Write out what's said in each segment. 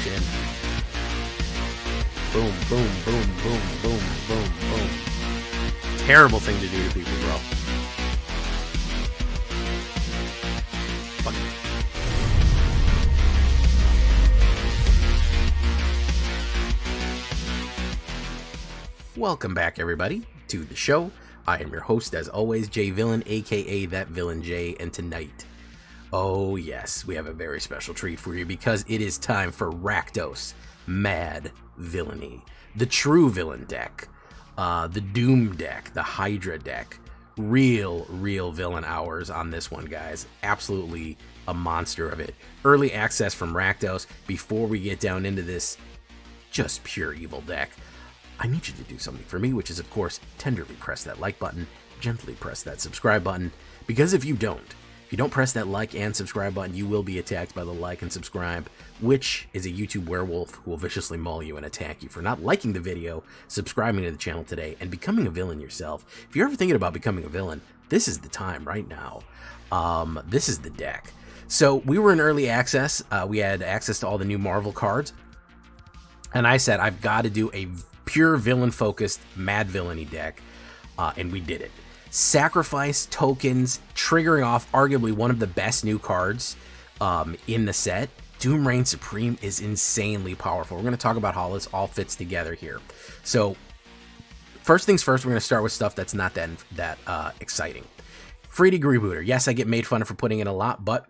built in. Boom, boom, boom, boom, boom, boom, boom. Terrible thing to do to people, bro. Fuck. Welcome back, everybody, to the show. I am your host, as always, Jay Villain, aka That Villain Jay, and tonight, oh yes, we have a very special treat for you because it is time for Rakdos Mad Villainy, the true villain deck, the Doom deck, the Hydra deck. Real villain hours on this one, guys. Absolutely a monster of it. Early access from Rakdos. Before we get down into this just pure evil deck, I need you to do something for me, which is, of course, tenderly press that like button, gently press that subscribe button, because if you don't press that like and subscribe button, you will be attacked by the like and subscribe, which is a YouTube werewolf who will viciously maul you and attack you for not liking the video, subscribing to the channel today, and becoming a villain yourself. If you're ever thinking about becoming a villain, this is the time right now. This is the deck. So we were in early access. We had access to all the new Marvel cards, and I said, I've got to do a pure villain-focused Mad Villainy deck, and we did it. Sacrifice tokens, triggering off arguably one of the best new cards in the set. Doom Reign Supreme is insanely powerful. We're going to talk about how this all fits together here. So, first things first, we're going to start with stuff that's not that exciting. Free Degree Booter. Yes, I get made fun of for putting in a lot, but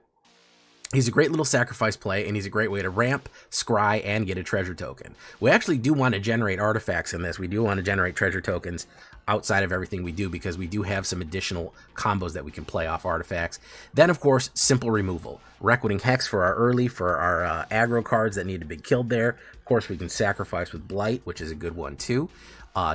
he's a great little sacrifice play, and he's a great way to ramp, scry, and get a treasure token. We actually do want to generate artifacts in this. We do want to generate treasure tokens outside of everything we do, because we do have some additional combos that we can play off artifacts. Then, of course, simple removal. Reckoning Hex for our early, for our aggro cards that need to be killed there. Of course, we can sacrifice with Blight, which is a good one too.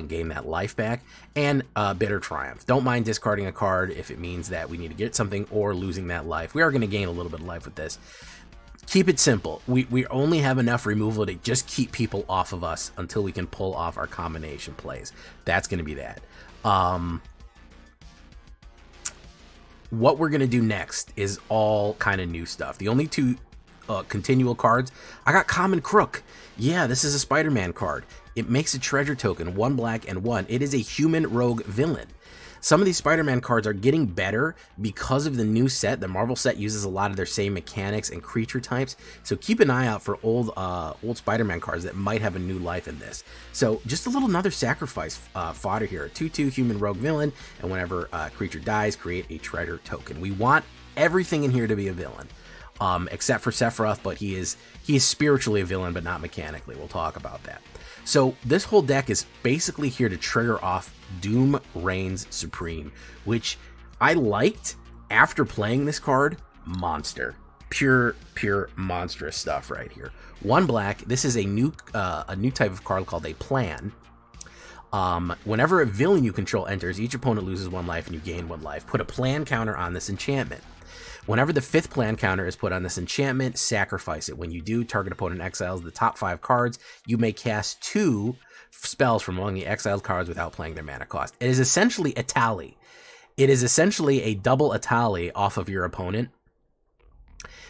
Gain that life back, and Bitter Triumph. Don't mind discarding a card if it means that we need to get something or losing that life. We are going to gain a little bit of life with this. Keep it simple. We only have enough removal to just keep people off of us until we can pull off our combination plays. That's going to be that. What we're going to do next is all kind of new stuff. The only two continual cards, I got Common Crook. Yeah, this is a Spider-Man card. It makes a treasure token, 1 black and 1. It is a human rogue villain. Some of these Spider-Man cards are getting better because of the new set. The Marvel set uses a lot of their same mechanics and creature types, so keep an eye out for old Spider-Man cards that might have a new life in this. So just a little another sacrifice fodder here. A 2/2 human rogue villain, and whenever a creature dies, create a treasure token. We want everything in here to be a villain. Except for Sephiroth, but he is spiritually a villain, but not mechanically. We'll talk about that. So this whole deck is basically here to trigger off Doom Reigns Supreme, which I liked after playing this card. Monster. Pure monstrous stuff right here. 1 black. This is a new type of card called a plan. Whenever a villain you control enters, each opponent loses 1 life and you gain 1 life. Put a plan counter on this enchantment. Whenever the 5th plan counter is put on this enchantment, sacrifice it. When you do, target opponent exiles the top 5 cards. You may cast 2 spells from among the exiled cards without playing their mana cost. It is essentially a tally. It is essentially a double Atali off of your opponent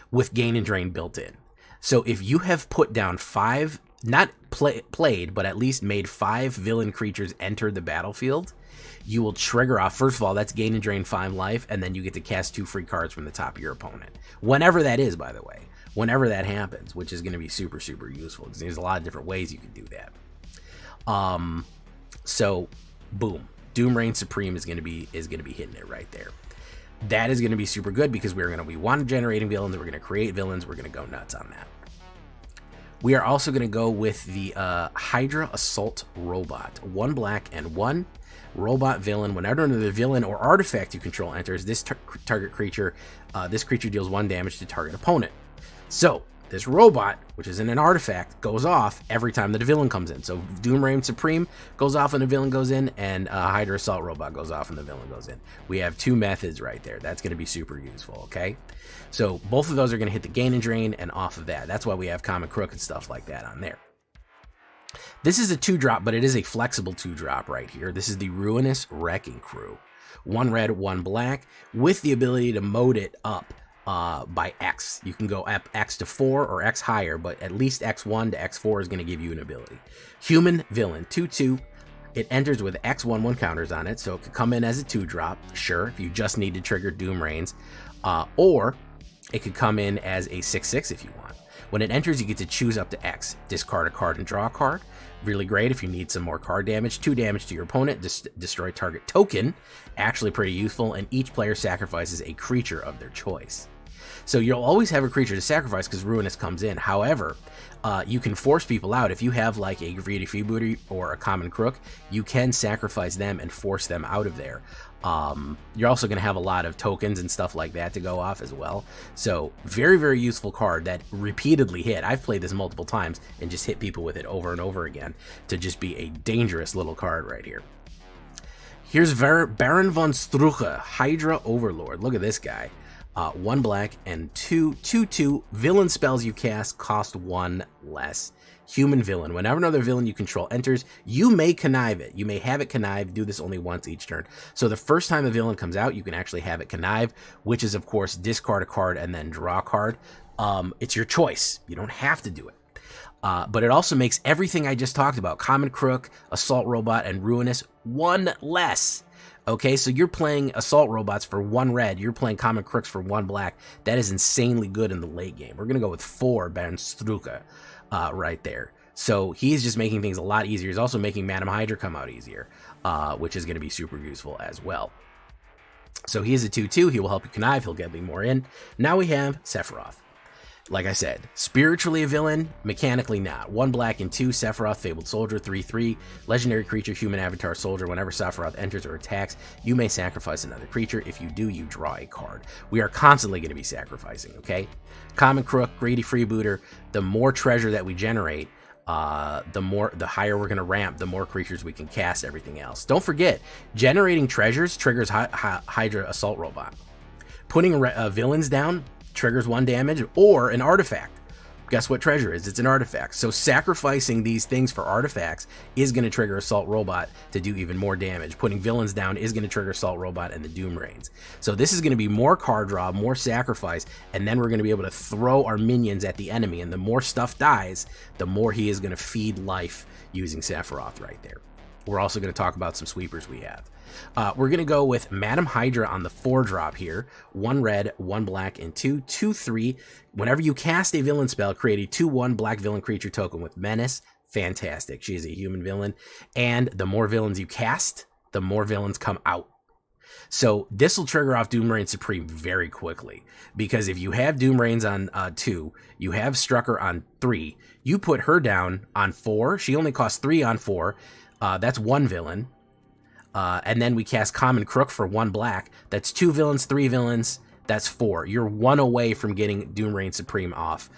with gain and drain built in. So if you have put down 5, not played, but at least made 5 villain creatures enter the battlefield, you will trigger off, first of all, that's gain and drain 5 life, and then you get to cast 2 free cards from the top of your opponent. Whenever that is, by the way. Whenever that happens, which is going to be super useful, because there's a lot of different ways you can do that. So, boom. Doom Reign Supreme is going to be hitting it right there. That is going to be super good, because we want generating villains, we're going to create villains, we're going to go nuts on that. We are also going to go with the Hydra Assault Robot. 1 black and 1. Robot villain. Whenever the villain or artifact you control enters this target creature, this creature deals 1 damage to target opponent. So this robot, which is in an artifact, goes off every time that a villain comes in. So Doom Reign Supreme goes off when the villain goes in, and Hydra Assault Robot goes off when the villain goes in. We have 2 methods right there. That's going to be super useful, okay? So both of those are going to hit the gain and drain, and off of that. That's why we have Common Crook and stuff like that on there. This is a 2-drop, but it is a flexible 2-drop right here. This is the Ruinous Wrecking Crew. 1 red, 1 black, with the ability to mode it up by X. You can go up X to 4 or X higher, but at least X1 to X4 is going to give you an ability. Human Villain, 2/2. It enters with X1/1 counters on it, so it could come in as a 2-drop, sure, if you just need to trigger Doom Rains, or it could come in as a 6/6 if you want. When it enters, you get to choose up to X. Discard a card and draw a card. Really great if you need some more card damage. 2 damage to your opponent, destroy target token. Actually pretty useful, and each player sacrifices a creature of their choice. So you'll always have a creature to sacrifice because Ruinous comes in. However, you can force people out. If you have like a Greedy Freebooter or a Common Crook, you can sacrifice them and force them out of there. You're also going to have a lot of tokens and stuff like that to go off as well. So very, very useful card that repeatedly hit. I've played this multiple times and just hit people with it over and over again to just be a dangerous little card right here. Here's Baron von Struche, Hydra Overlord. Look at this guy. 1 black and 2/2. Villain spells you cast cost 1 less. Human Villain. Whenever another villain you control enters, you may connive it. You may have it connive. Do this only once each turn. So the first time a villain comes out, you can actually have it connive, which is, of course, discard a card and then draw a card. It's your choice. You don't have to do it. But it also makes everything I just talked about, Common Crook, Assault Robot, and Ruinous, 1 less. Okay, so you're playing Assault Robots for 1 red. You're playing Common Crooks for 1 black. That is insanely good in the late game. We're going to go with 4 Baron Struke right there. So he's just making things a lot easier. He's also making Madam Hydra come out easier, which is going to be super useful as well. So he is a 2/2. He will help you connive. He'll get me more in. Now we have Sephiroth. Like I said, spiritually a villain, mechanically not. 1 black and 2, Sephiroth, Fabled Soldier, 3/3, legendary creature, human avatar soldier. Whenever Sephiroth enters or attacks, you may sacrifice another creature. If you do, you draw a card. We are constantly going to be sacrificing, okay? Common Crook, Greedy Freebooter, the more treasure that we generate, the higher we're going to ramp, the more creatures we can cast, everything else. Don't forget, generating treasures triggers Hydra Assault Robot. Putting villains down triggers 1 damage, or an artifact. Guess what treasure is? It's an artifact. So sacrificing these things for artifacts is going to trigger Assault Robot to do even more damage. Putting villains down is going to trigger Assault Robot and the Doom Rains. So this is going to be more card draw, more sacrifice, and then we're going to be able to throw our minions at the enemy. And the more stuff dies, the more he is going to feed life using Sephiroth right there. We're also going to talk about some sweepers we have. We're going to go with Madam Hydra on the 4-drop here. 1 red, 1 black, and 2/3. Whenever you cast a villain spell, create a 2/1 black villain creature token with Menace. Fantastic. She is a human villain. And the more villains you cast, the more villains come out. So this will trigger off Doom Rain Supreme very quickly. Because if you have Doom Rains on 2, you have Strucker on 3, you put her down on 4. She only costs 3 on 4. That's 1 villain. And then we cast Common Crook for 1 black. That's 2 villains, 3 villains. That's 4. You're 1 away from getting Doom Rain Supreme off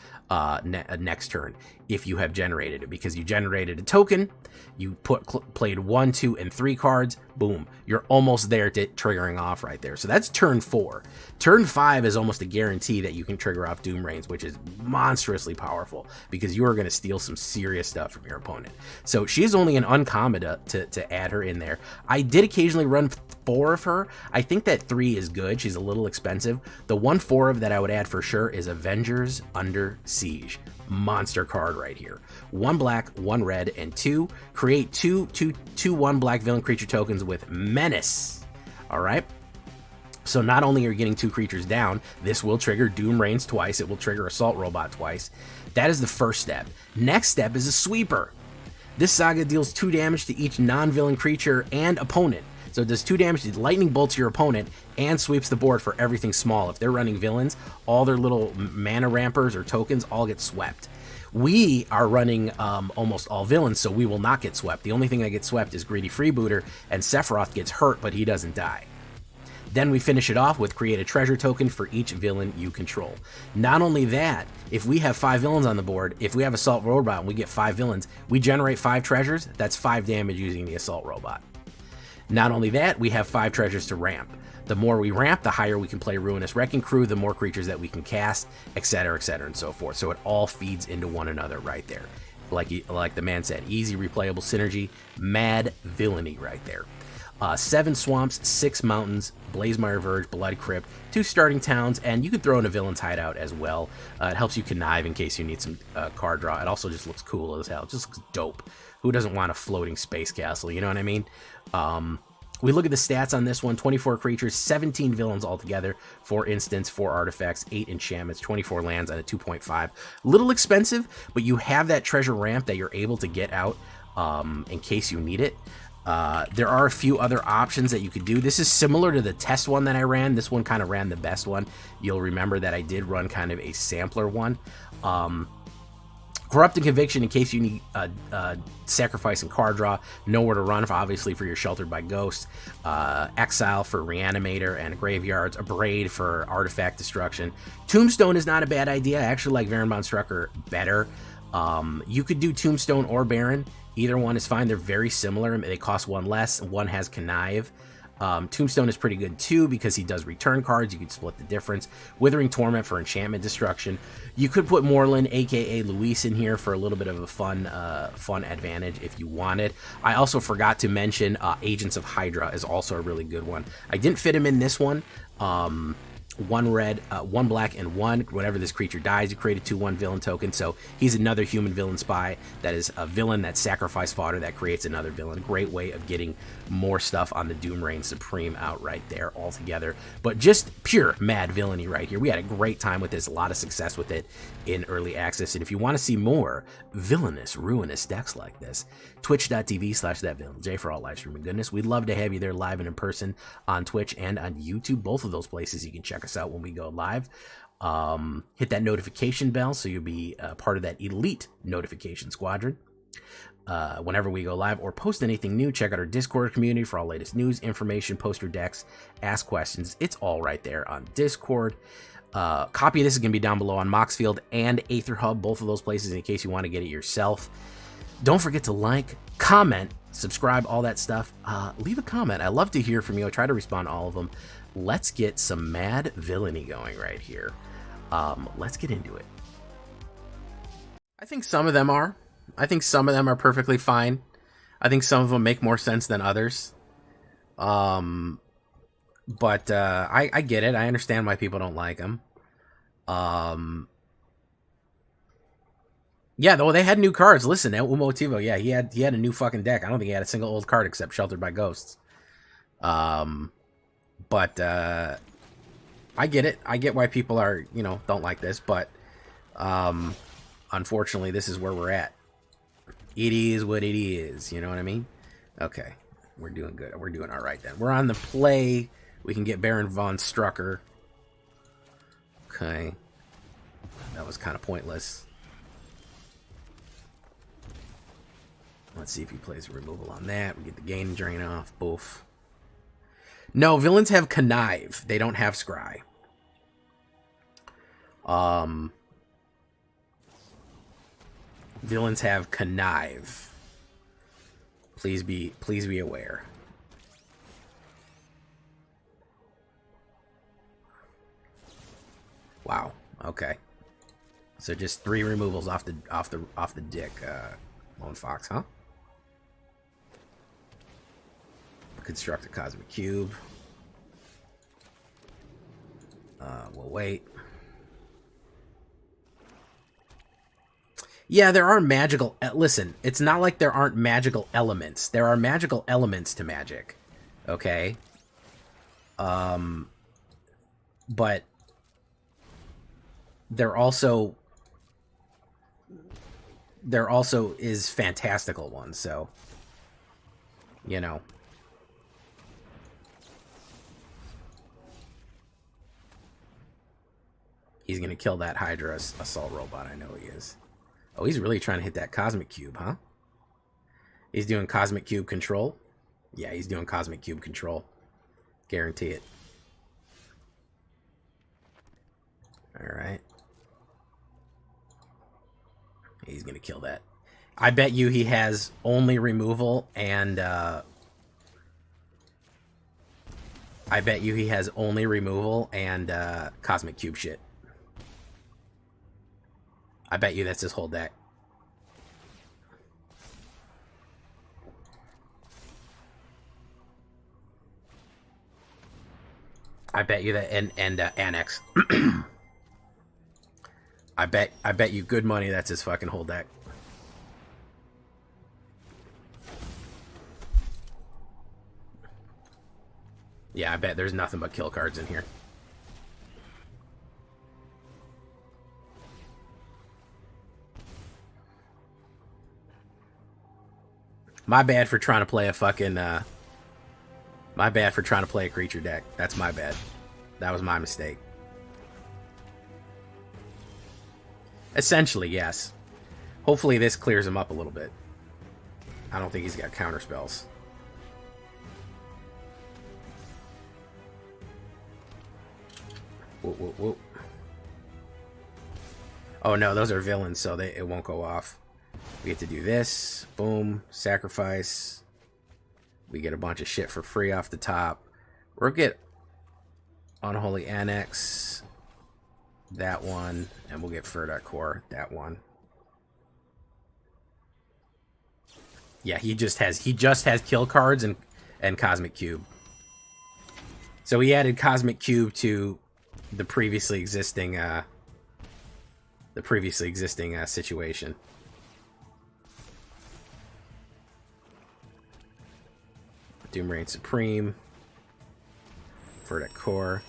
next turn if you have generated it, because you generated a token, you played 1, 2, and 3 cards, boom, you're almost there to triggering off right there. So that's turn 4. Turn 5 is almost a guarantee that you can trigger off Doom Rains, which is monstrously powerful because you are going to steal some serious stuff from your opponent. So she's only an uncommon to add her in there. I did occasionally run 4 of her. I think that 3 is good. She's a little expensive. The 1/4 of that I would add for sure is Avengers Under Siege. Monster card right here. 1 black, 1 red, and 2. Create 2/1 black villain creature tokens with Menace. All right. So not only are you getting 2 creatures down, this will trigger Doom Rains twice. It will trigger Assault Robot twice. That is the first step. Next step is a sweeper. This saga deals 2 damage to each non-villain creature and opponent. So it does 2 damage to lightning bolt to your opponent and sweeps the board for everything small. If they're running villains, all their little mana rampers or tokens all get swept. We are running almost all villains, so we will not get swept. The only thing that gets swept is Greedy Freebooter, and Sephiroth gets hurt, but he doesn't die. Then we finish it off with create a treasure token for each villain you control. Not only that, if we have 5 villains on the board, if we have Assault Robot and we get 5 villains, we generate 5 treasures. That's 5 damage using the Assault Robot. Not only that, we have 5 treasures to ramp. The more we ramp, the higher we can play Ruinous Wrecking Crew, the more creatures that we can cast, etc., and so forth. So it all feeds into one another right there. Like the man said, easy replayable synergy, mad villainy right there. 7 swamps, 6 mountains, Blazemire Verge, Blood Crypt, 2 starting towns, and you can throw in a villain's hideout as well. It helps you connive in case you need some card draw. It also just looks cool as hell. It just looks dope. Who doesn't want a floating space castle? You know what I mean? We look at the stats on this one. 24 creatures, 17 villains altogether. 4 instants, 4 artifacts, 8 enchantments, 24 lands at a 2.5. Little expensive, but you have that treasure ramp that you're able to get out in case you need it. There are a few other options that you could do. This is similar to the test one that I ran. This one kind of ran the best one. You'll remember that I did run kind of a sampler one. Corrupting Conviction in case you need sacrifice and card draw. Nowhere to run, obviously, for your Sheltered by Ghosts. Exile for Reanimator and Graveyards. A Braid for Artifact Destruction. Tombstone is not a bad idea. I actually like Varanbond Strucker better. You could do Tombstone or Baron. Either one is fine. They're very similar. They cost 1 less. One has Connive. Tombstone is pretty good too because he does return cards. You could split the difference. Withering Torment for enchantment destruction. You could put Moreland, aka Luis, in here for a little bit of a fun advantage if you wanted. I also forgot to mention Agents of Hydra is also a really good one. I didn't fit him in this one. 1 red, 1 black, and 1. Whenever this creature dies, you create a 2/1 villain token. So he's another human villain spy that is a villain that's sacrifice fodder that creates another villain. Great way of getting more stuff on the Doomrain Supreme out right there altogether. But just pure mad villainy right here. We had a great time with this, a lot of success with it in early access. And if you want to see more villainous, ruinous decks like this, twitch.tv/thatvillainj for all live streaming goodness. We'd love to have you there live and in person on Twitch and on YouTube. Both of those places you can check us out when we go live. Hit that notification bell so you'll be part of that elite notification squadron whenever we go live or post anything new. Check out our Discord community for all latest news, information, post your decks, ask questions. It's all right there on Discord. Copy of this is going to be down below on Moxfield and AetherHub, both of those places in case you want to get it yourself. Don't forget to like, comment, subscribe, all that stuff. Leave a comment. I love to hear from you. I try to respond to all of them. Let's get some mad villainy going right here. Let's get into it. I think some of them are. I think some of them are perfectly fine. I think some of them make more sense than others. But I get it. I understand why people don't like them. Yeah, though they had new cards. Listen, Umotivo, yeah, he had a new fucking deck. I don't think he had a single old card except Sheltered by Ghosts. But I get it. I get why people are, don't like this, but unfortunately, this is where we're at. It is what it is. You know what I mean? Okay, we're doing good. We're doing all right then. We're on the play. We can get Baron von Strucker. Okay, that was kind of pointless. Let's see if he plays a removal on that. We get the gain and drain off. Boof. No, villains have Connive. They don't have Scry. Villains have Connive. Please be aware. Wow. Okay. So just 3 removals off the dick. Lone Fox, huh? Construct a Cosmic Cube. We'll wait. Yeah, there are magical... listen, it's not like there aren't magical elements. There are magical elements to Magic. Okay? But... There also is fantastical ones, so... He's going to kill that Hydra Assault Robot. I know he is. Oh, he's really trying to hit that Cosmic Cube, huh? He's doing Cosmic Cube control? Yeah, he's doing Cosmic Cube control. Guarantee it. Alright. He's going to kill that. I bet you he has only removal and... Cosmic Cube shit. I bet you that's his whole deck. I bet you that, and Annex. I bet you good money that's his fucking whole deck. Yeah, I bet there's nothing but kill cards in here. My bad for trying to play a fucking, my bad for trying to play a creature deck. That's my bad. That was my mistake. Essentially, yes. Hopefully this clears him up a little bit. I don't think he's got counter spells. Whoa, whoa, whoa. Oh no, those are villains, so it won't go off. We get to do this. Boom. Sacrifice. We get a bunch of shit for free off the top. We'll get Unholy Annex. That one. And we'll get Fur Core. That one. Yeah, he just has kill cards and Cosmic Cube. So he added Cosmic Cube to the previously existing situation. Doomrain Supreme. Verdict Core.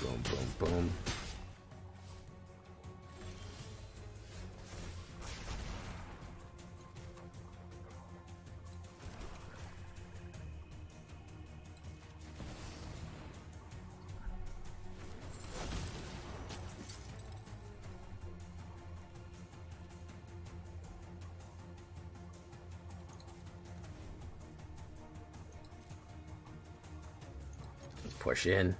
Boom, boom, boom. Push in.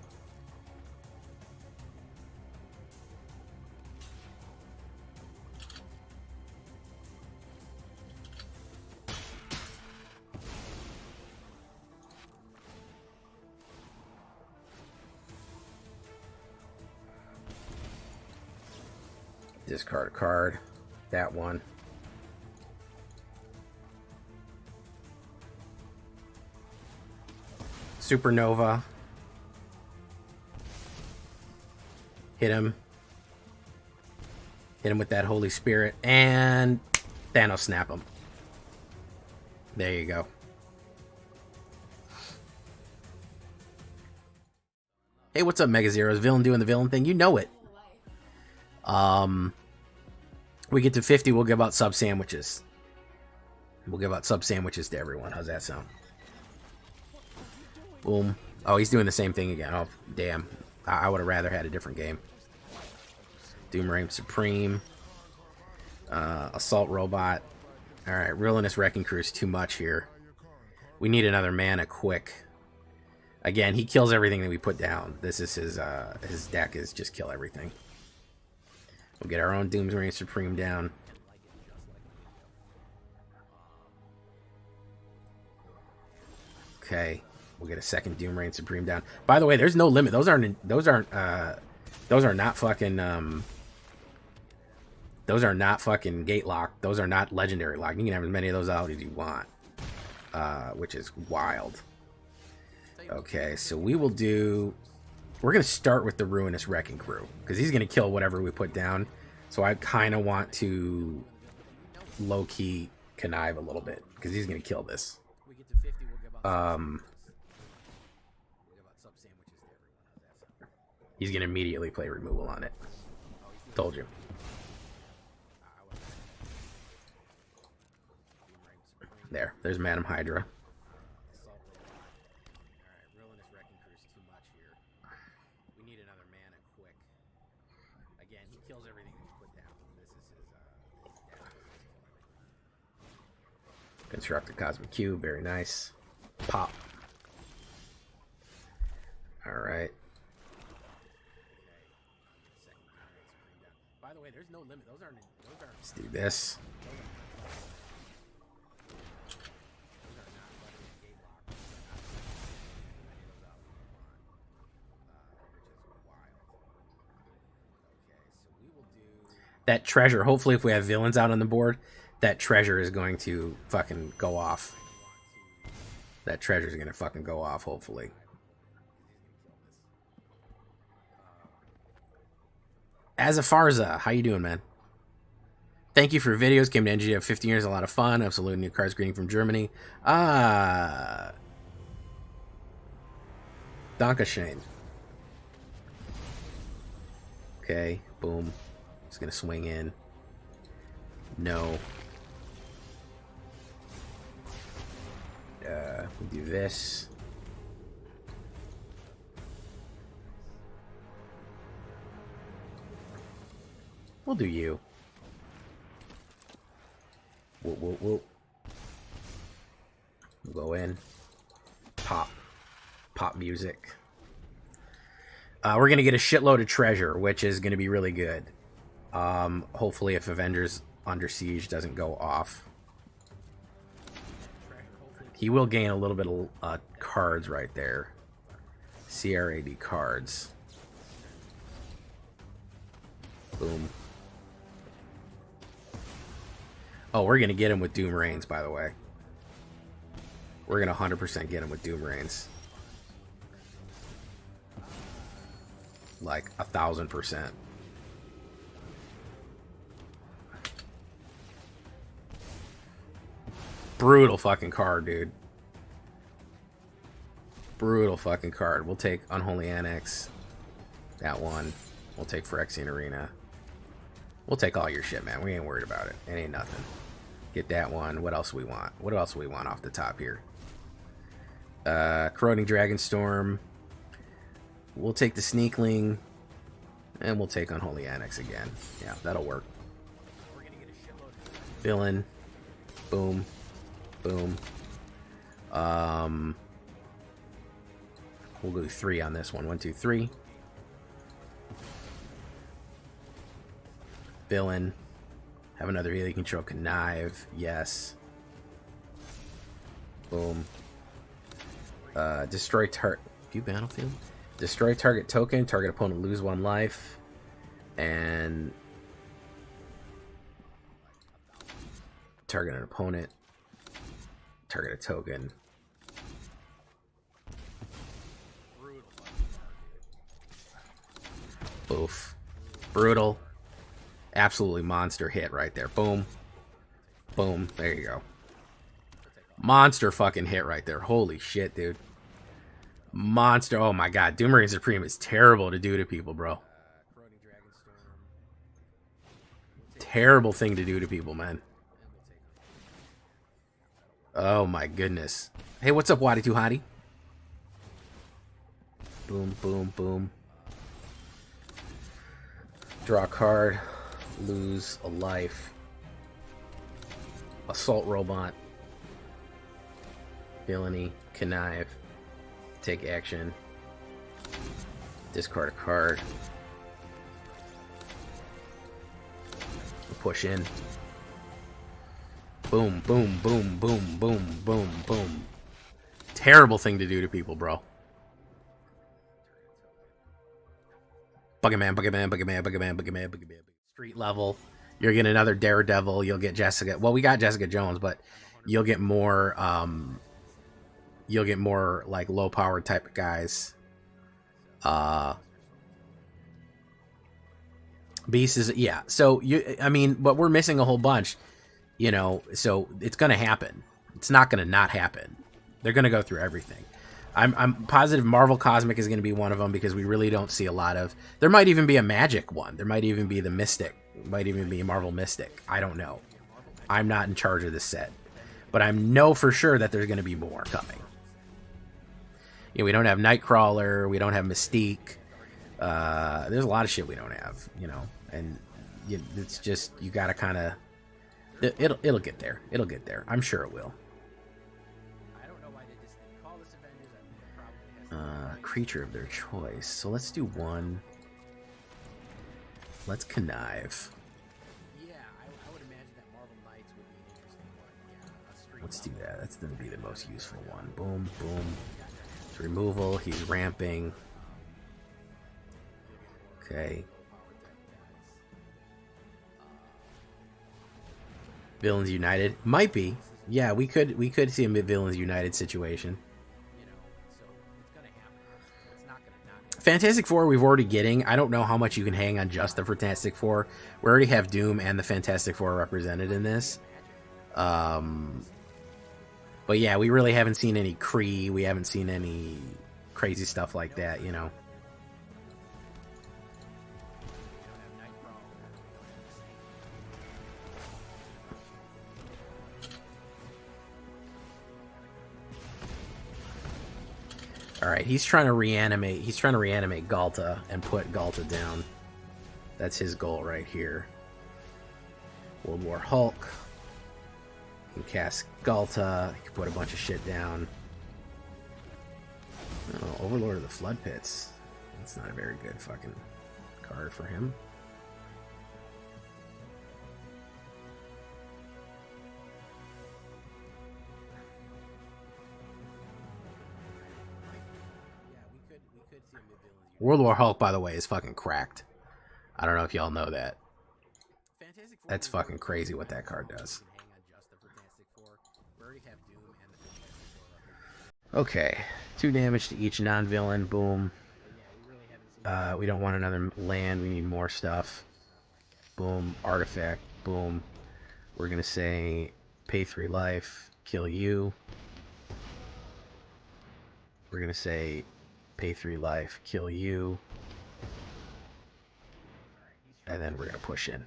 Discard a card. That one. Supernova. Hit him. Hit him with that Holy Spirit. And Thanos snap him. There you go. Hey, what's up, Mega Zeros? Villain doing the villain thing. You know it. We get to 50, we'll give out sub sandwiches. We'll give out sub sandwiches to everyone. How's that sound? Boom. Oh, he's doing the same thing again. Oh, damn. I would have rather had a different game. Doomrain Supreme. Assault Robot. Alright, Ruinous Wrecking Crew is too much here. We need another mana quick. Again, he kills everything that we put down. This is his deck is just kill everything. We'll get our own Doomrain Supreme down. Okay. We'll get a second Doomrain Supreme down. By the way, there's no limit. Those are not fucking gate lock. Those are not legendary lock. You can have as many of those out as you want. Which is wild. Okay, so we will do... We're going to start with the Ruinous Wrecking Crew, because he's going to kill whatever we put down. So I kind of want to low-key connive a little bit, because he's going to kill this. He's going to immediately play removal on it. Told you. There's Madam Hydra. Construct a Cosmic Cube, very nice. Pop. Alright. By the way, there's no limit. Those aren't. Let's do this. that treasure, hopefully if we have villains out on the board, that treasure is going to fucking go off. That treasure is going to fucking go off, hopefully. Azafarza, how you doing, man? Thank you for videos. Came to NGF 15 years, a lot of fun. Absolute new cards, greeting from Germany. Dankeschön. Okay, boom. He's gonna swing in. No. We do this. We'll do you. Whoop, whoop, whoop. We'll go in. Pop. Pop music. We're going to get a shitload of treasure, which is going to be really good. Hopefully if Avengers Under Siege doesn't go off. He will gain a little bit of cards right there. CRAD cards. Boom. Oh, we're going to get him with Doom Reigns, by the way. We're going to 100% get him with Doom Reigns. Like 1,000%. Brutal fucking card, dude. Brutal fucking card. We'll take Unholy Annex. That one. We'll take Phyrexian Arena. We'll take all your shit, man. We ain't worried about it. It ain't nothing. Get that one. What else do we want? What else do we want off the top here? Corroding Dragonstorm. We'll take the Sneakling. And we'll take Unholy Annex again. Yeah, that'll work. Villain. Boom. Boom. We'll go 3 on this one. 1, 2, 3. Villain. Have another healing control. Connive. Yes. Boom. Destroy target. View battlefield. Destroy target token. Target opponent lose 1 life. And target an opponent. Target a token. Oof. Brutal. Absolutely monster hit right there. Boom. Boom. There you go. Monster fucking hit right there. Holy shit, dude. Monster. Oh my god. Doom Reign Supreme is terrible to do to people, bro. Terrible thing to do to people, man. Oh my goodness. Hey, what's up, Waddy Too Hottie? Boom, boom, boom. Draw a card. Lose a life. Assault Robot. Villainy. Connive. Take action. Discard a card. Push in. Boom, boom, boom, boom, boom, boom, boom. Terrible thing to do to people, bro. Bugger man, bugger man, bugger man, bugger man, bugger man, bugger man. Street level. You're getting another Daredevil. You'll get Jessica. Well, we got Jessica Jones, but you'll get more. You'll get more like low power type of guys. Beast is, yeah. So I mean, but we're missing a whole bunch, you know. So it's gonna happen. It's not gonna not happen. They're gonna go through everything. I'm positive Marvel Cosmic is gonna be one of them because we really don't see a lot of. There might even be a Magic one. There might even be the Mystic. It might even be a Marvel Mystic. I don't know. I'm not in charge of this set, but I know for sure that there's gonna be more coming. You know, we don't have Nightcrawler. We don't have Mystique. There's a lot of shit we don't have, you know, and it's just, you gotta kind of, it'll get there. It'll get there. I'm sure it will. Creature of their choice. So let's do one. Let's connive. Let's do that. That's going to be the most useful one. Boom, boom. It's removal. He's ramping. Okay. Villains United might be. Yeah, we could see a Villains United situation. Fantastic Four we've already getting. I don't know how much you can hang on just the Fantastic Four. We already have Doom and the Fantastic Four represented in this. But yeah, we really haven't seen any Kree. We haven't seen any crazy stuff like that, you know. All right, he's trying to reanimate. He's trying to reanimate Galta and put Galta down. That's his goal right here. World War Hulk. He can cast Galta. He can put a bunch of shit down. Oh, Overlord of the Flood Pits. That's not a very good fucking card for him. World War Hulk, by the way, is fucking cracked. I don't know if y'all know that. That's fucking crazy what that card does. Okay. 2 damage to each non-villain. Boom. We don't want another land. We need more stuff. Boom. Artifact. Boom. We're going to say pay 3 life. Kill you. We're going to say pay 3 life. Kill you. And then we're going to push in.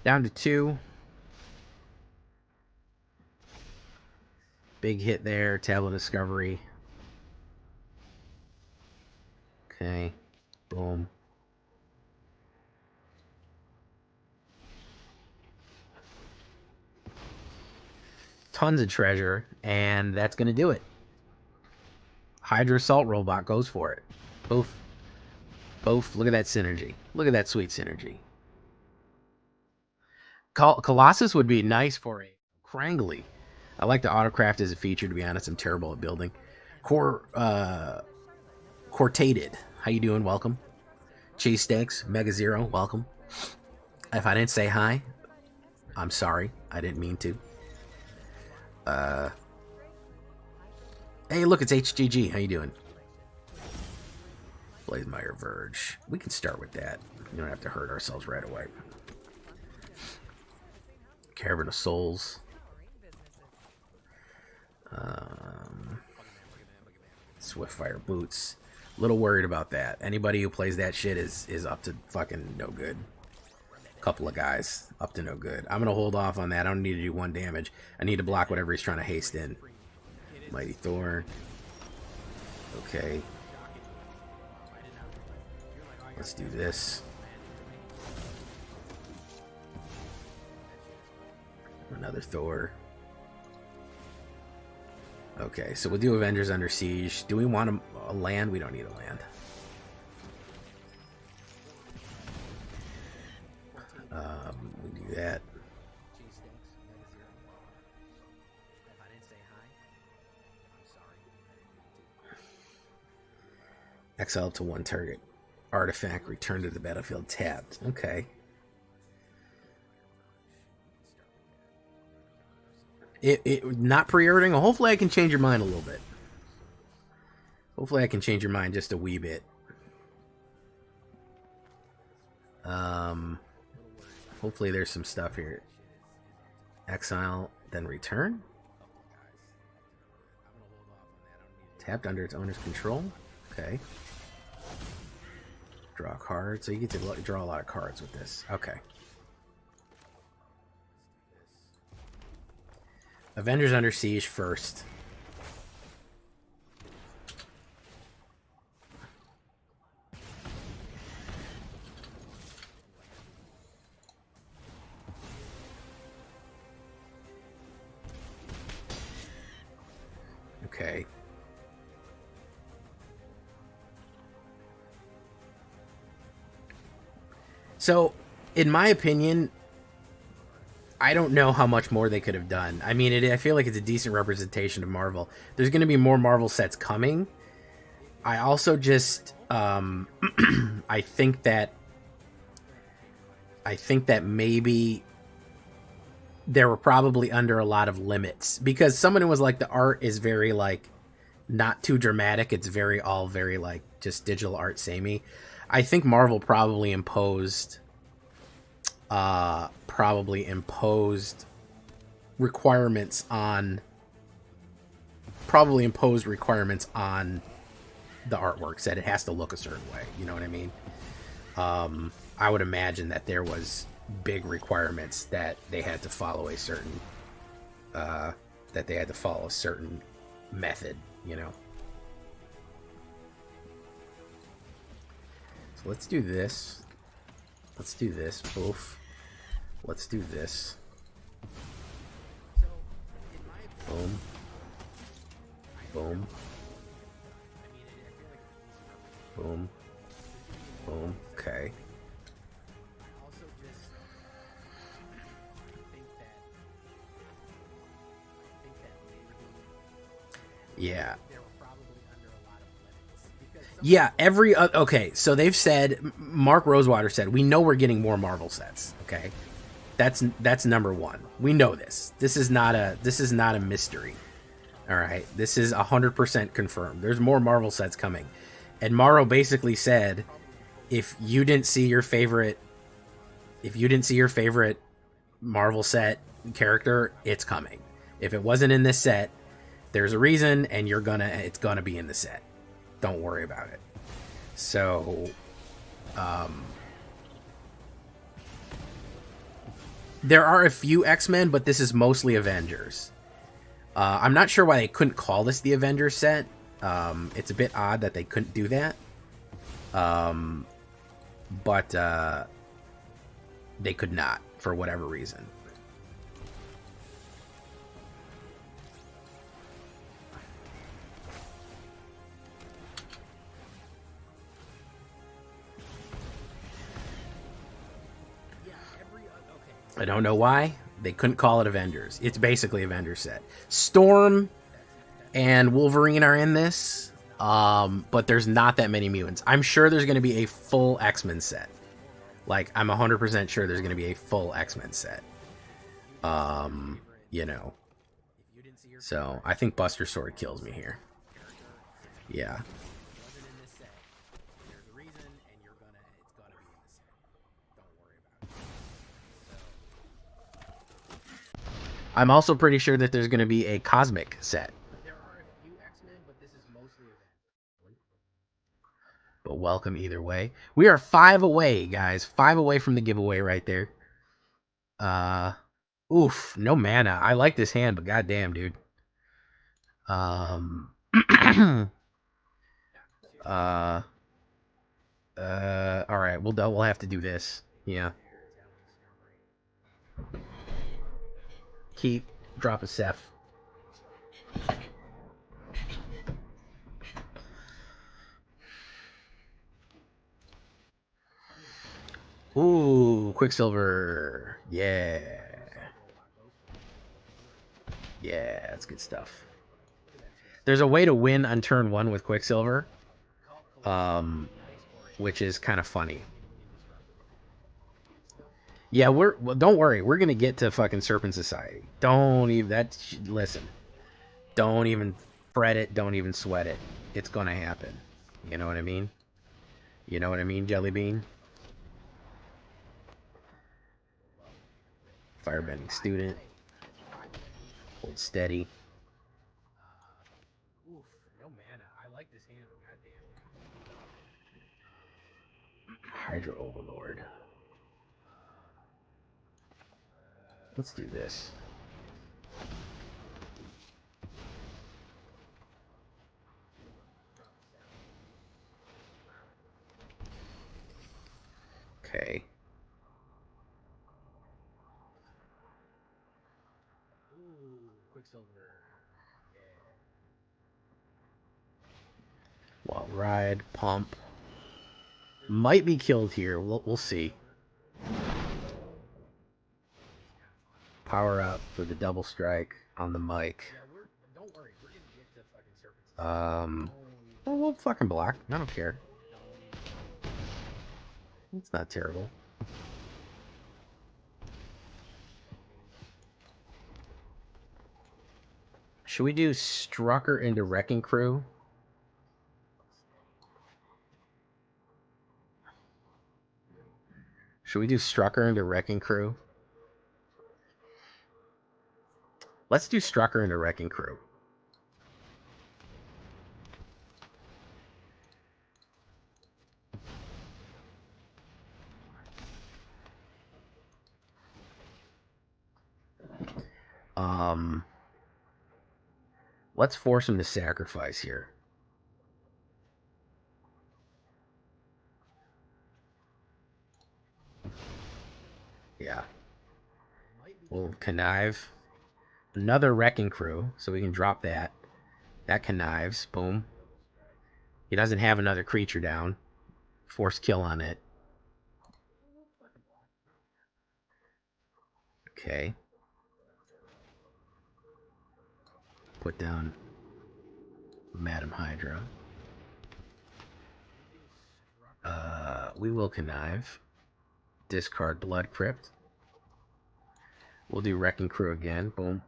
Down to 2. Big hit there. Tablet Discovery. Okay. Boom. Tons of treasure, and that's going to do it. Hydra Assault Robot goes for it. Both. Look at that synergy. Look at that sweet synergy. Colossus would be nice for a Krangly. I like the autocraft as a feature, to be honest. I'm terrible at building. Cortated. How you doing? Welcome. Chase Stakes, Mega Zero, welcome. If I didn't say hi, I'm sorry. I didn't mean to. Hey, look, it's HGG. How you doing? Blazemeyer Verge. We can start with that. You don't have to hurt ourselves right away. Caravan of Souls. Swiftfire Boots. A little worried about that. Anybody who plays that shit is up to fucking no good. Couple of guys up to no good. I'm gonna hold off on that. I don't need to do 1 damage. I need to block whatever he's trying to haste in. Mighty Thor. Okay. Let's do this. Another Thor. Okay, so we'll do Avengers Under Siege. Do we want a land? We don't need a land. We do that. Exile up to 1 target. Artifact, return to the battlefield tapped. Okay. It not pre-ordering. Hopefully I can change your mind a little bit. Hopefully I can change your mind just a wee bit. Hopefully there's some stuff here. Exile, then return. Tapped under its owner's control. Okay. Draw a card. So you get to draw a lot of cards with this. Okay. Avengers Under Siege first. Okay. So, in my opinion, I don't know how much more they could have done. I mean, I feel like it's a decent representation of Marvel. There's going to be more Marvel sets coming. I also just, I think that maybe they were probably under a lot of limits because someone who was like, the art is very like not too dramatic. It's very like just digital art samey. I think Marvel probably imposed requirements on the artwork, said it has to look a certain way. You know what I mean? I would imagine that there was big requirements that they had to follow a certain method, you know. So let's do this. Oof. Let's do this. Boom. Boom. Boom. Boom. Okay. Yeah. Yeah, okay, so they've said, Mark Rosewater said, we know we're getting more Marvel sets, okay? That's number one. We know this. This is not a mystery. All right, this is 100% confirmed. There's more Marvel sets coming. And Morrow basically said, if you didn't see your favorite Marvel set character, it's coming. If it wasn't in this set, there's a reason, and it's gonna be in the set. Don't worry about it. So, there are a few X-Men, but this is mostly Avengers. I'm not sure why they couldn't call this the Avengers set. It's a bit odd that they couldn't do that. But they could not, for whatever reason. I don't know why they couldn't call it Avengers. It's basically Avengers set. Storm and Wolverine are in this, but there's not that many mutants. I'm sure there's going to be a full X-Men set. Like, I'm 100% sure there's going to be a full X-Men set. You know. So, I think Buster Sword kills me here. Yeah. I'm also pretty sure that there's going to be a Cosmic set. There are a few X-Men, but this is mostly Avengers. But welcome either way. We are 5 away, guys. 5 away from the giveaway right there. Oof, no mana. I like this hand, but goddamn, dude. All right, we'll have to do this. Yeah. Keep, drop a Seth. Ooh, Quicksilver. Yeah. Yeah, that's good stuff. There's a way to win on turn 1 with Quicksilver, which is kind of funny. Yeah, don't worry. We're going to get to fucking Serpent Society. Listen. Don't even fret it. Don't even sweat it. It's going to happen. You know what I mean? You know what I mean, Jelly Bean? Firebending Student. Hold steady. Oof, no mana. I like this hand. Goddamn. Hydra Overlord. Let's do this. Okay. Ooh, Quicksilver. Yeah. Wild Ride, Pump. Might be killed here. We'll see. power up for the double strike on the mic. Well, we'll fucking block. I don't care. It's not terrible. Should we do Strucker into Wrecking Crew? Should we do Strucker into Wrecking Crew? Let's do Strucker into Wrecking Crew. Let's force him to sacrifice here. Yeah. We'll connive. Another Wrecking Crew, so we can drop that. That connives. Boom. He doesn't have another creature down. Force kill on it. Okay. Put down Madam Hydra. We will connive. Discard Blood Crypt. We'll do Wrecking Crew again. Boom.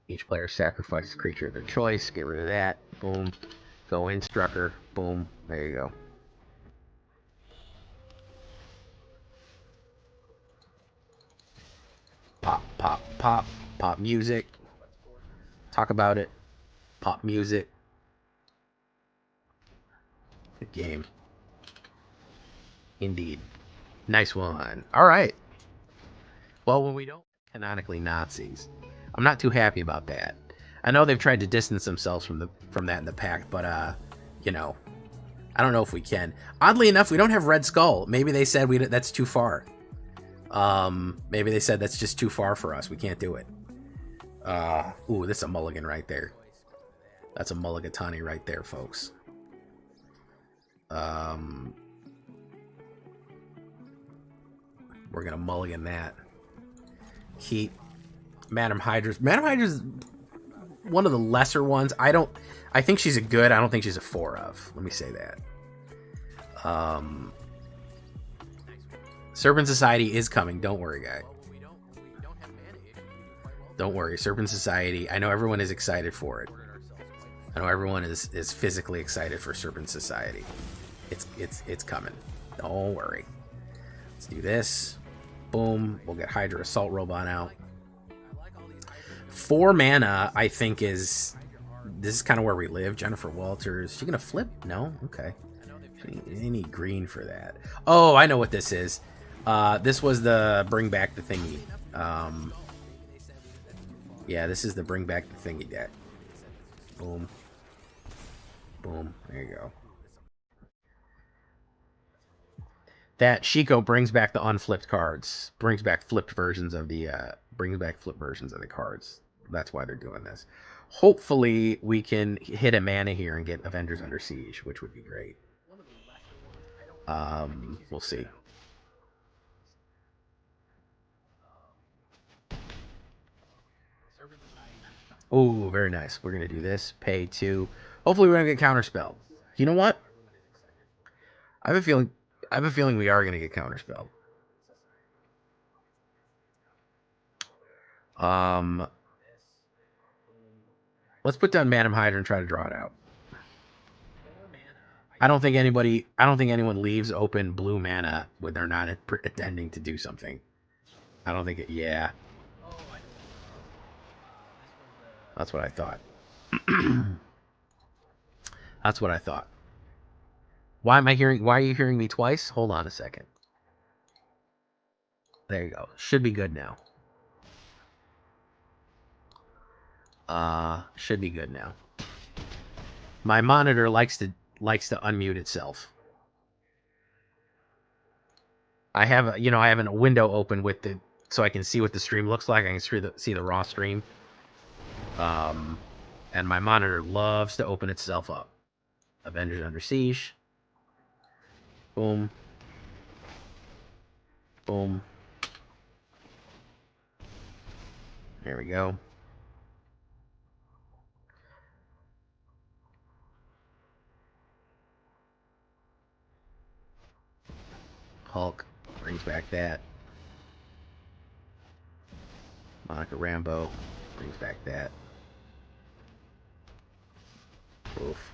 Each player sacrifices a creature of their choice. Get rid of that. Boom. Go in Strucker. Boom. There you go. Pop, pop, pop. Pop music. Talk about it. Pop music. Good game. Indeed. Nice one. All right. Well, when we don't canonically Nazis, I'm not too happy about that. I know they've tried to distance themselves from that in the pack, but you know, I don't know if we can. Oddly enough, we don't have Red Skull. Maybe they said that's too far. Maybe they said that's just too far for us. We can't do it. Ooh, this is a mulligan right there. That's a mulligatawny right there, folks. We're gonna mulligan that. Keep Madam Hydra's. Madam Hydra's one of the lesser ones. I think she's a good. I don't think she's a 4 of. Let me say that. Serpent Society is coming. Don't worry, guy. Don't worry. Serpent Society. I know everyone is excited for it. I know everyone is physically excited for Serpent Society. It's coming. Don't worry. Let's do this. Boom. We'll get Hydra Assault Robot out. 4 mana, I think, is... This is kind of where we live. Jennifer Walters. Is she going to flip? No? Okay. They need green for that. Oh, I know what this is. This was the Bring Back the Thingy. Yeah, this is the Bring Back the Thingy deck. Boom. Boom. There you go. That Shiko brings back the unflipped cards. Brings back flipped versions of the cards. That's why they're doing this. Hopefully we can hit a mana here and get Avengers Under Siege, which would be great. We'll see. Oh, very nice. We're gonna do this. Pay 2. Hopefully we're gonna get counterspelled. You know what? I have a feeling we are gonna get counterspelled. Let's put down Madam Hydra and try to draw it out. I don't think anyone leaves open blue mana when they're not intending to do something. I don't think it. Yeah. That's what I thought. That's what I thought. Why are you hearing me twice? Hold on a second. There you go. Should be good now. Should be good now. My monitor likes to unmute itself. I have a window open with so I can see what the stream looks like. I can see the raw stream. And my monitor loves to open itself up. Avengers Under Siege. Boom. Boom. There we go. Hulk brings back that. Monica Rambeau brings back that. Oof.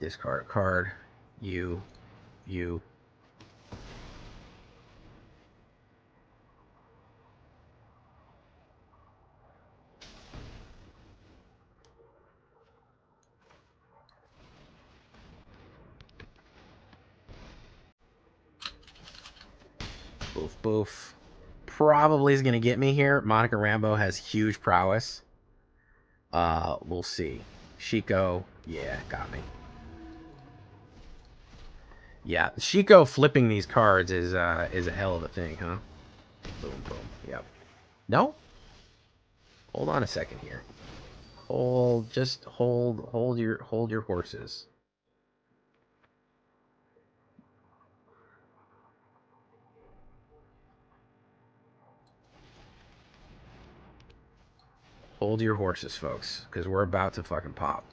Discard a card. You. Boof, boof. Probably is going to get me here. Monica Rambeau has huge prowess. We'll see. Shiko, yeah, got me. Yeah, Shiko flipping these cards is a hell of a thing, huh? Boom, boom. Yep. No? Hold on a second here. Just hold your horses. Hold your horses, folks, because we're about to fucking pop.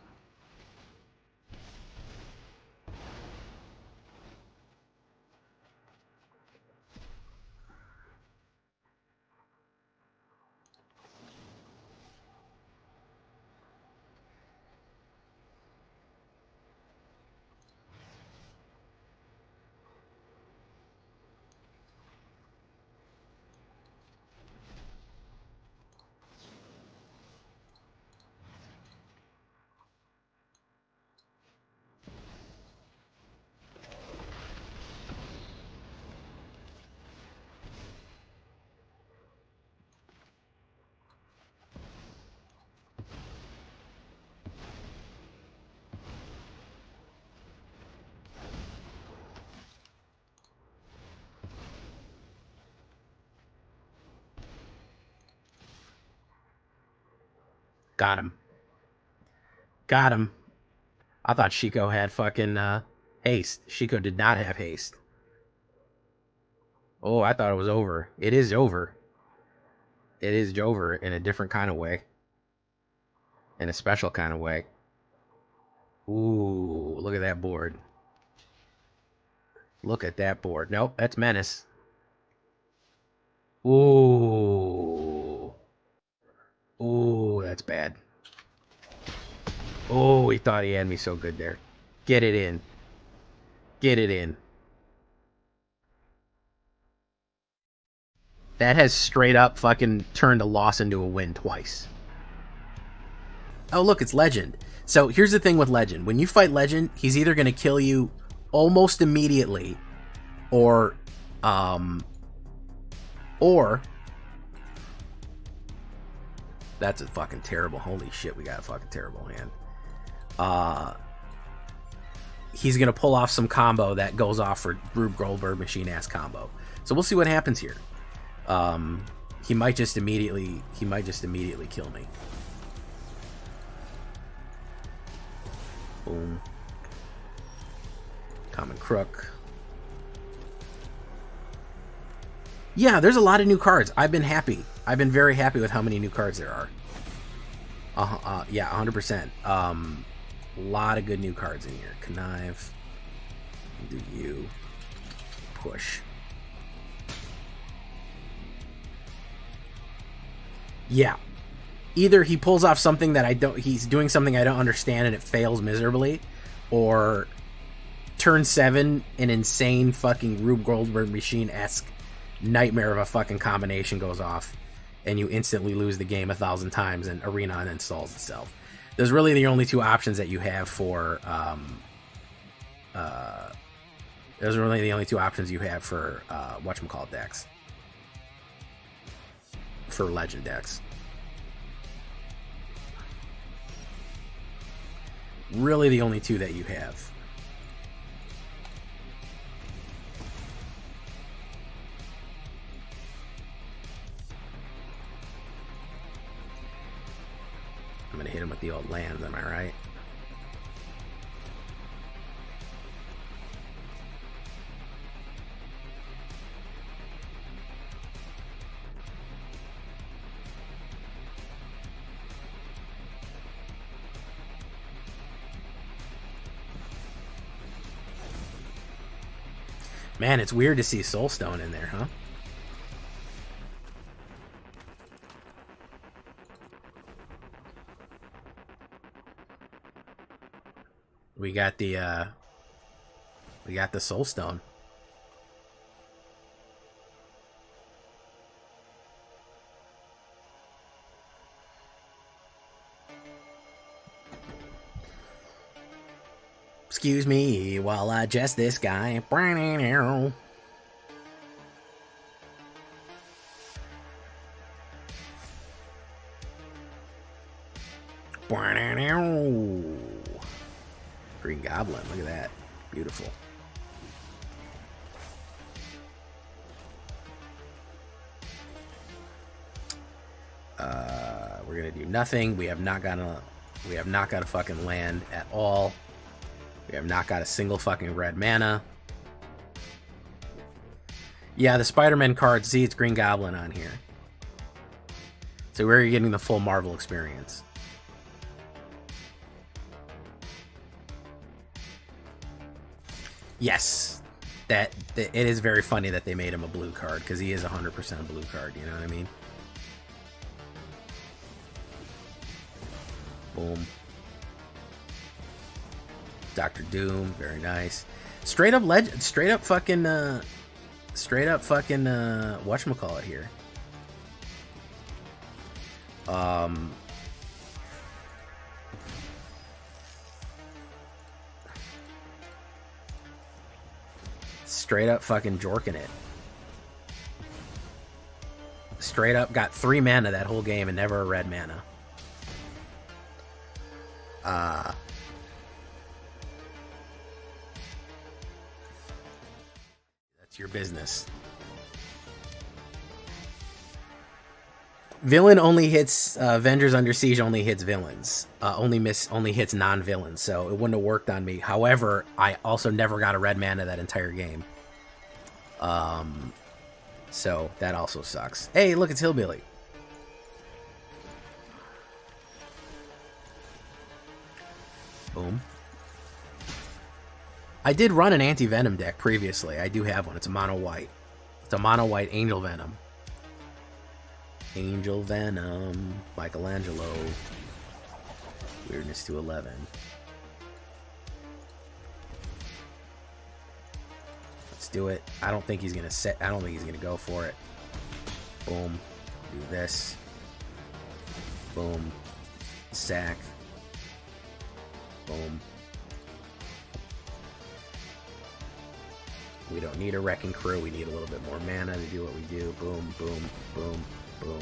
Got him. Got him. I thought Shiko had fucking haste. Shiko did not have haste. Oh, I thought it was over. It is over. It is over in a different kind of way. In a special kind of way. Ooh, look at that board. Look at that board. Nope, that's Menace. Ooh. Ooh, that's bad. Oh, he thought he had me so good there. Get it in. Get it in. That has straight up fucking turned a loss into a win twice. Oh, look, it's Legend. So here's the thing with Legend. When you fight Legend, he's either going to kill you almost immediately or that's a fucking terrible. Holy shit, we got a fucking terrible hand. He's going to pull off some combo that goes off for Rube Goldberg machine-ass combo. So we'll see what happens here. He might just immediately kill me. Boom. Common Crook. Yeah, there's a lot of new cards. I've been happy. I've been very happy with how many new cards there are. Yeah, 100%. A lot of good new cards in here. Connive. Do you. Push. Yeah. Either he pulls off something that he's doing something I don't understand and it fails miserably, or turn 7, an insane fucking Rube Goldberg machine-esque nightmare of a fucking combination goes off, and you instantly lose the game 1,000 times and Arena uninstalls itself. Those really the only two options that you have for, those are really the only two options you have for, whatchamacallit decks. for legend decks. Really the only two that you have. I'm gonna hit him with the old lands, am I right? Man, it's weird to see Soulstone in there, huh? We got the Soulstone. Excuse me while I adjust this guy. Green Goblin, look at that. Beautiful. We're gonna do nothing. We have not got a fucking land at all. We have not got a single fucking red mana. Yeah, the Spider-Man card, see, it's Green Goblin on here. So we're getting the full Marvel experience. Yes. It is very funny that they made him a blue card, because he is 100% a blue card, you know what I mean? Boom. Dr. Doom, very nice. Straight up fucking whatchamacallit here. Straight up fucking jorking it. Straight up got 3 mana that whole game and never a red mana. That's your business. Villain only hits Avengers Under Siege only hits villains. Only hits non-villains, so it wouldn't have worked on me. However, I also never got a red mana that entire game. So that also sucks. Hey, look, it's Hillbilly. Boom. I did run an anti-venom deck previously. I do have one. It's a mono white. It's a mono white Angel Venom. Angel Venom. Michelangelo. Weirdness to 11. Let's do it. I don't think he's gonna go for it. Boom. Do this. Boom. Sack. Boom. We don't need a Wrecking Crew. We need a little bit more mana to do what we do. Boom, boom, boom, boom.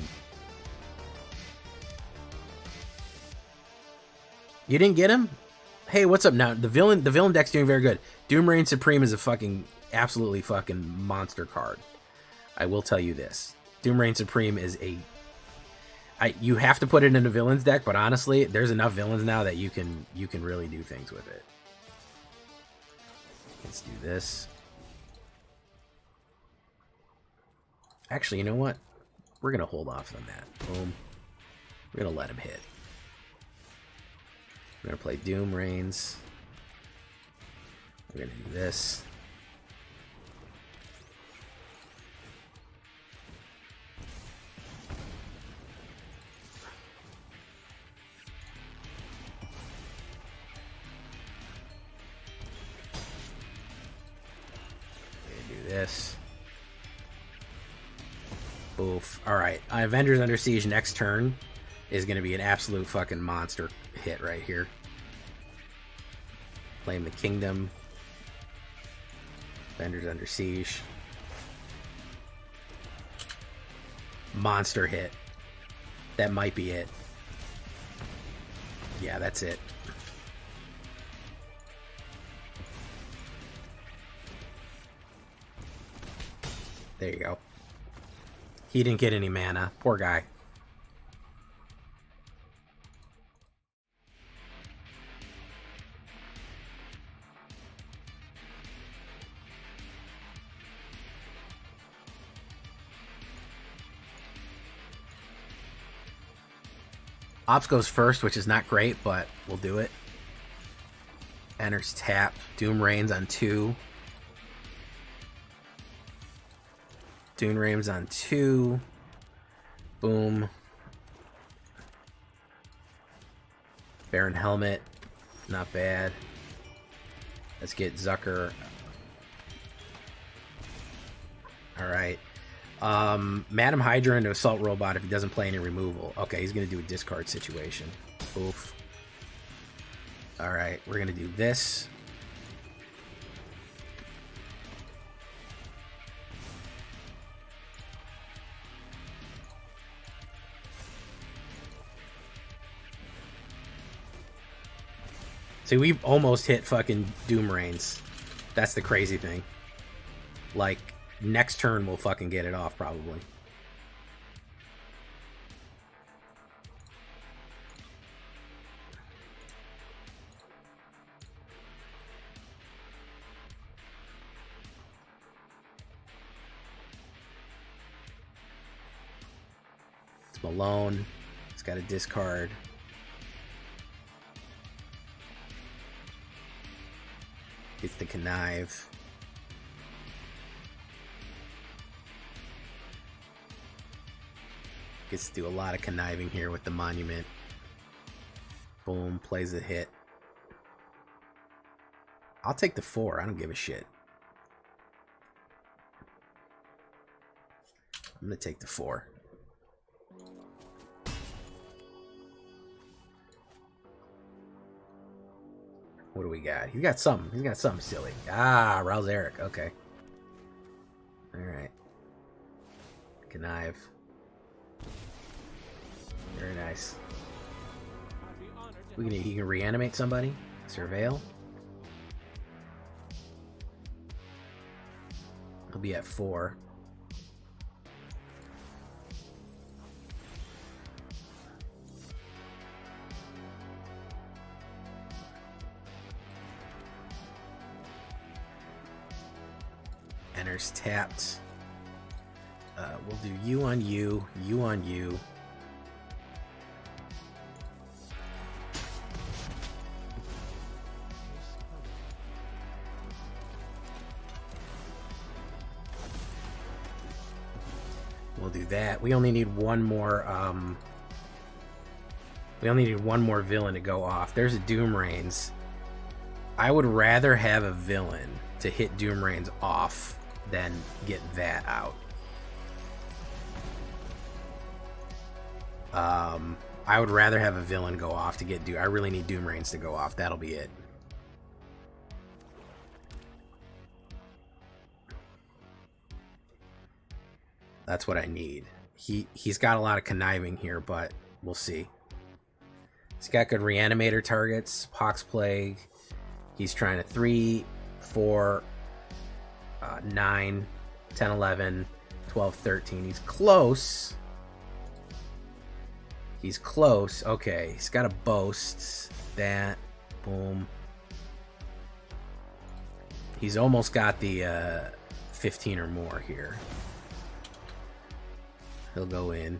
You didn't get him? Hey, what's up now? The villain deck's doing very good. Doom Reign Supreme is a fucking absolutely fucking monster card. I will tell you this. Doom Reign Supreme is you have to put it in a villains deck, but honestly, there's enough villains now that you can really do things with it. Let's do this. Actually, you know what? We're gonna hold off on that. Boom. We're gonna let him hit. We're gonna play Doom Reigns. We're gonna do this. This. Oof. Alright. Avengers Under Siege next turn is going to be an absolute fucking monster hit right here. Claim the Kingdom. Avengers Under Siege. monster hit. That might be it. Yeah, that's it. There you go. He didn't get any mana. Poor guy. Ops goes first, which is not great, but we'll do it. Enters tap. Doom Rains on 2. Doom Rains on 2. Boom. Baron Helmet. Not bad. Let's get Zucker. Alright. Madam Hydra into Assault Robot if he doesn't play any removal. Okay, he's going to do a discard situation. Oof. Alright, we're going to do this. See, we've almost hit fucking Doom Rains. That's the crazy thing. Like, next turn we'll fucking get it off, probably. It's Malone. It's got a discard. It's the Connive. Gets to do a lot of conniving here with the Monument. Boom, plays a hit. I'll take the 4. I don't give a shit. I'm gonna take the 4. What do we got? He's got something. He's got something silly. Ah, Rouse Eric. Okay. Alright. Connive. Very nice. He can reanimate somebody. Surveil. He'll be at 4. Enters tapped. We'll do you on you, you on you. We'll do that. We only need one more. We only need one more villain to go off. There's a Doom Rains. I would rather have a villain to hit Doom Rains off than get that out. I would rather have a villain go off to get I really need Doom Rains to go off. That'll be it. That's what I need. He's got a lot of conniving here, but we'll see. He's got good reanimator targets. Pox Plague. He's trying to 3, 4, 9, 10, 11, 12, 13. He's close. He's close. Okay, he's got a boast. That. Boom. He's almost got the 15 or more here. He'll go in.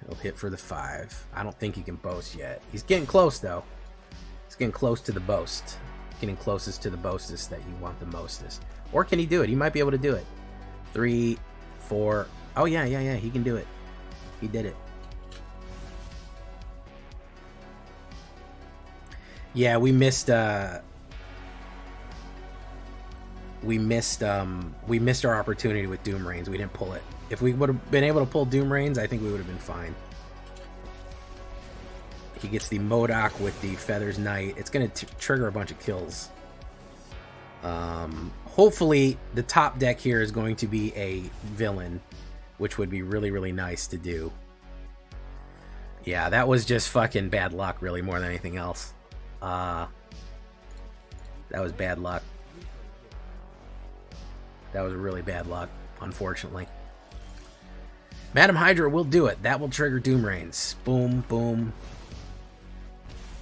He'll hit for the 5. I don't think he can boast yet. He's getting close, though. He's getting close to the boast. Getting closest to the boastest that you want the mostest. Or can he do it? He might be able to do it. 3, 4. Oh, yeah. He can do it. He did it. Yeah, we missed our opportunity with Doom Rains. We didn't pull it. If we would have been able to pull Doom Rains, I think we would have been fine. He gets the Modok with the Feathers Knight. It's going to trigger a bunch of kills. Hopefully, the top deck here is going to be a villain, which would be really, really nice to do. Yeah, that was just fucking bad luck, really, more than anything else. That was bad luck. That was really bad luck, unfortunately. Madam Hydra will do it. That will trigger Doom Rains. Boom, boom,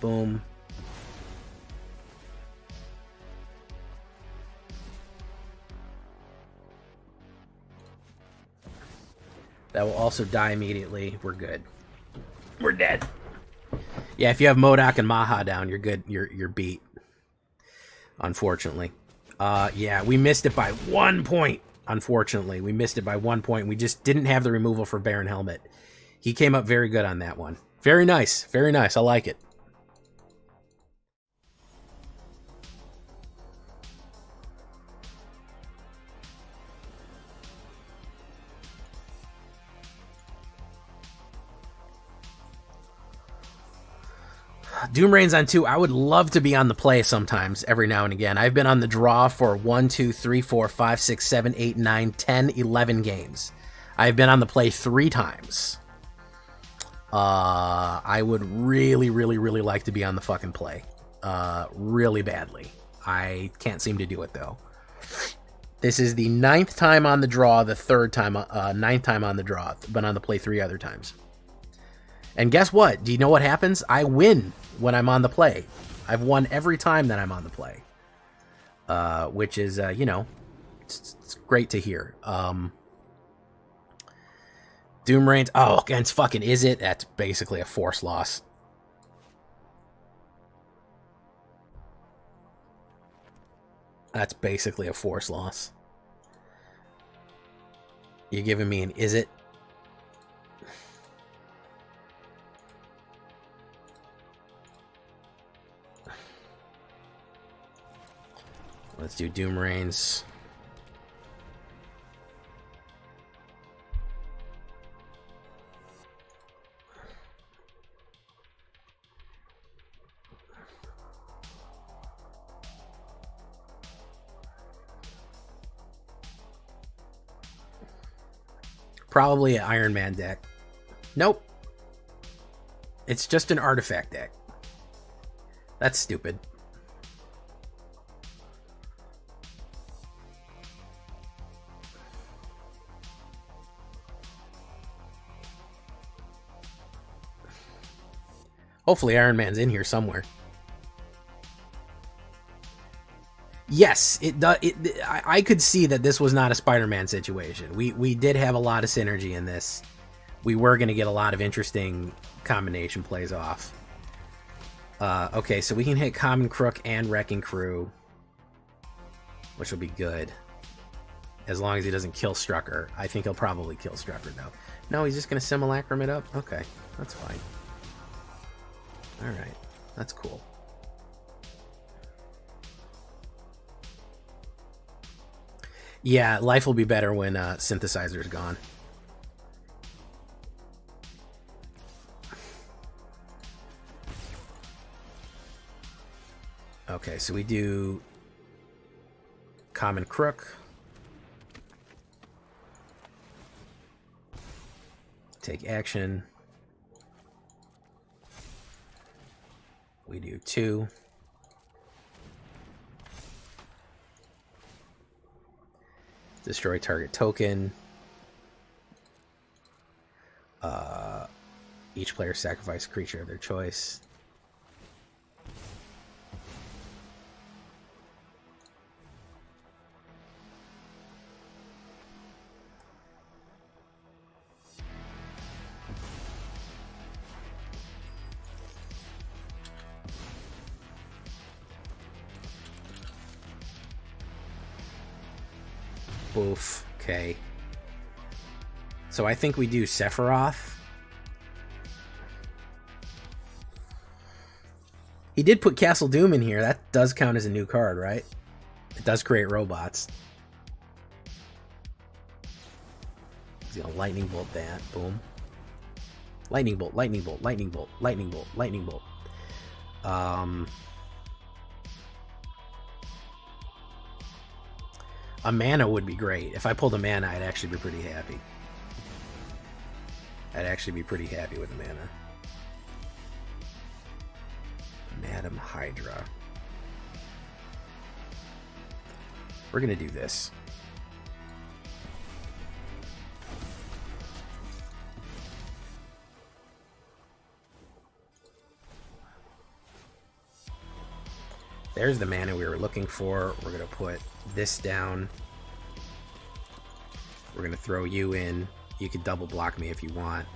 boom. That will also die immediately. We're good. We're dead. Yeah, if you have MODOK and Maha down, you're good. You're beat. Unfortunately. Yeah, we missed it by 1 point. Unfortunately, we missed it by 1 point. We just didn't have the removal for Baron Helmet. He came up very good on that one. Very nice. Very nice. I like it. Doom Rains on 2. I would love to be on the play sometimes, every now and again. I've been on the draw for 1, 2, 3, 4, 5, 6, 7, 8, 9, 10, 11 games. I've been on the play 3 times. I would really, really, really like to be on the fucking play. Really badly. I can't seem to do it, though. This is the 9th time on the draw, the 3rd time, 9th time on the draw. Been on the play 3 other times. And guess what? Do you know what happens? I win when I'm on the play. I've won every time that I'm on the play. Which is, you know, it's great to hear. Doom Rains. Oh, against fucking Is It? That's basically a force loss. That's basically a force loss. You're giving me an Is It? Let's do Doom Rains. Probably an Iron Man deck. Nope. It's just an artifact deck. That's stupid. Hopefully Iron Man's in here somewhere. Yes, I could see that this was not a Spider-Man situation. We did have a lot of synergy in this. We were going to get a lot of interesting combination plays off. Okay, so we can hit Common Crook and Wrecking Crew, which will be good. As long as he doesn't kill Strucker. I think he'll probably kill Strucker, though. No, he's just going to Simulacrum it up? Okay, that's fine. Alright, that's cool. Yeah, life will be better when Synthesizer's gone. Okay, so we do Common Crook. Take action. We do 2. Destroy target token. Each player sacrifice a creature of their choice. Oof. Okay. So I think we do Sephiroth. He did put Castle Doom in here. That does count as a new card, right? It does create robots. He's gonna Lightning Bolt that. Boom. Lightning Bolt, Lightning Bolt, Lightning Bolt, Lightning Bolt, Lightning Bolt. A mana would be great. If I pulled a mana, I'd actually be pretty happy. I'd actually be pretty happy with a mana. Madam Hydra. We're gonna do this. There's the mana we were looking for. We're gonna put this down. We're gonna throw you in. You can double block me if you want.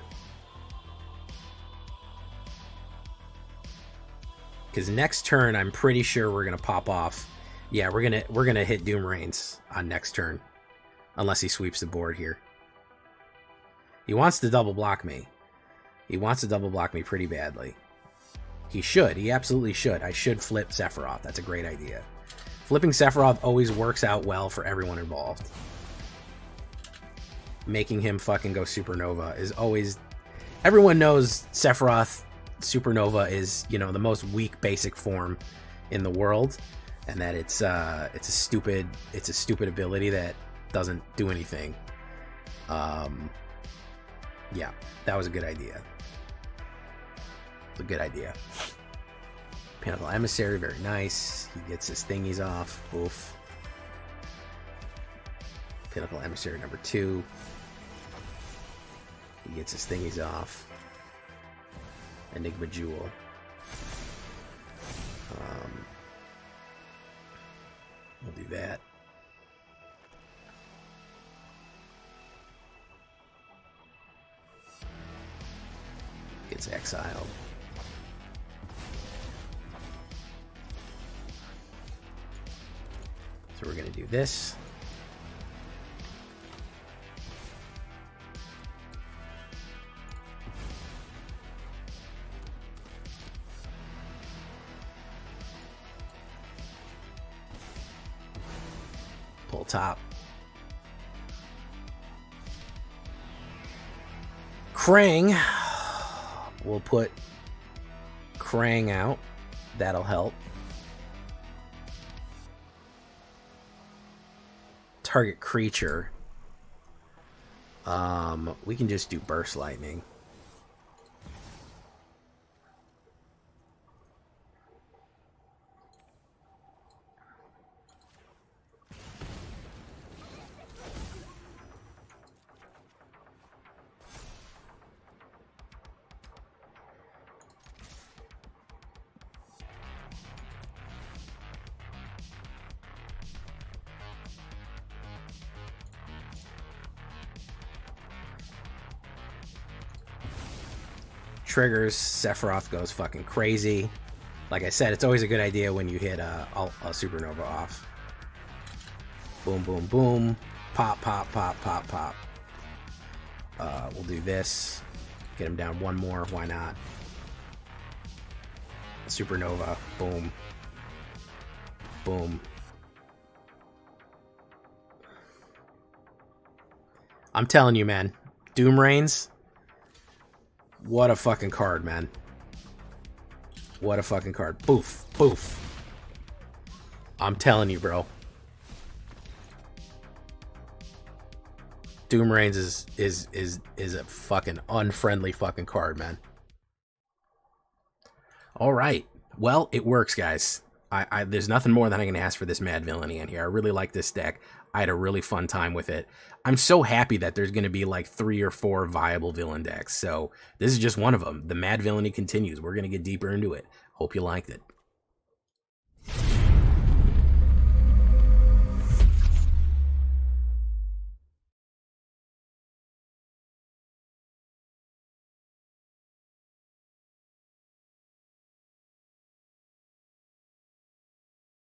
Because next turn, I'm pretty sure we're gonna pop off. Yeah, we're gonna hit Doom Rains on next turn, unless he sweeps the board here. He wants to double block me. He wants to double block me pretty badly. He should. He absolutely should. I should flip Sephiroth. That's a great idea. Flipping Sephiroth always works out well for everyone involved. Making him fucking go Supernova is always... Everyone knows Sephiroth Supernova is, you know, the most weak basic form in the world, and that it's a stupid ability that doesn't do anything. Yeah, that was a good idea. It's a good idea. Pinnacle Emissary, very nice. He gets his thingies off. Oof. Pinnacle Emissary number 2. He gets his thingies off. Enigma Jewel. We'll do that. Gets exiled. So we're going to do this. Pull top. Krang. We'll put Krang out. That'll help. Target creature. We can just do Burst Lightning. Triggers, Sephiroth goes fucking crazy. Like I said, it's always a good idea when you hit a Supernova off. Boom, boom, boom. Pop, pop, pop, pop, pop. We'll do this. Get him down one more. Why not? Supernova. Boom. Boom. I'm telling you, man. Doom Rains. What a fucking card, man. What a fucking card. Boof. Boof. I'm telling you, bro. Doom Rains is a fucking unfriendly fucking card, man. All right. Well, it works, guys. There's nothing more than I can ask for this Mad Villainy in here. I really like this deck. I had a really fun time with it. I'm so happy that there's going to be like 3 or 4 viable villain decks. So this is just one of them. The Mad Villainy continues. We're going to get deeper into it. Hope you liked it.